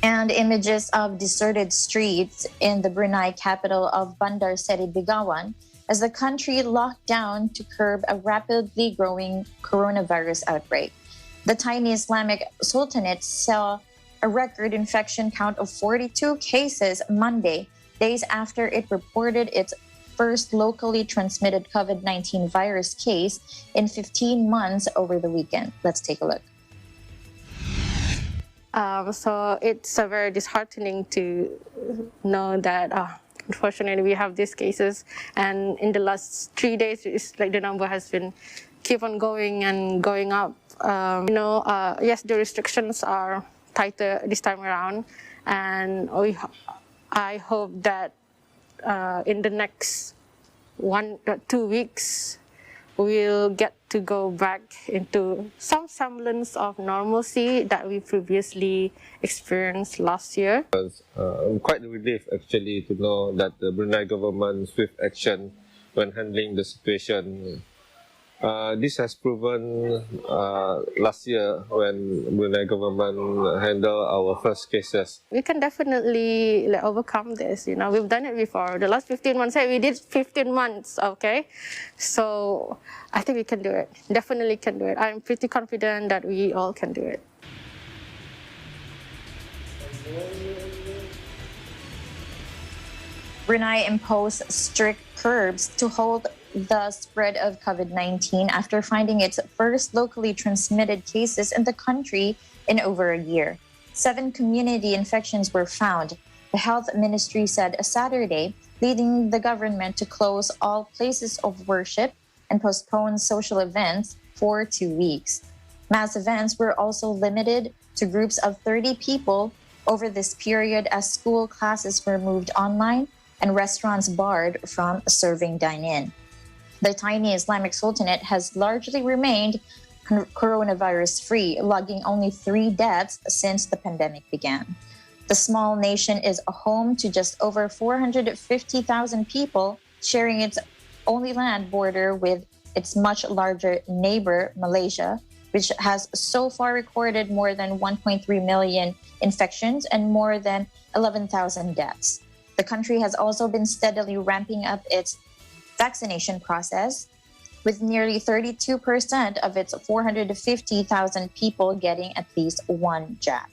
And images of deserted streets in the Brunei capital of Bandar Seri Begawan as the country locked down to curb a rapidly growing coronavirus outbreak. The tiny Islamic Sultanate saw a record infection count of 42 cases Monday, days after it reported its first locally transmitted COVID-19 virus case in 15 months over the weekend. Let's take a look. So it's very disheartening to know that unfortunately we have these cases, and in the last 3 days it's like the number has been keep on going and going up. Yes, the restrictions are tighter this time around, and I hope that in the next 1 or 2 weeks we'll get to go back into some semblance of normalcy that we previously experienced last year. I'm quite relieved actually to know that the Brunei government's swift action when handling the situation. This has proven last year when Brunei government handled our first cases. We can definitely overcome this. We've done it before. The last 15 months, we did 15 months, okay? So I think we can do it. Definitely can do it. I'm pretty confident that we all can do it. Brunei imposed strict curbs to hold the spread of COVID-19 after finding its first locally transmitted cases in the country in over a year. 7 community infections were found, the health ministry said Saturday, leading the government to close all places of worship and postpone social events for 2 weeks. Mass events were also limited to groups of 30 people over this period as school classes were moved online and restaurants barred from serving dine-in. The tiny Islamic Sultanate has largely remained coronavirus-free, logging only 3 deaths since the pandemic began. The small nation is a home to just over 450,000 people, sharing its only land border with its much larger neighbor, Malaysia, which has so far recorded more than 1.3 million infections and more than 11,000 deaths. The country has also been steadily ramping up its vaccination process, with nearly 32% of its 450,000 people getting at least 1 jab.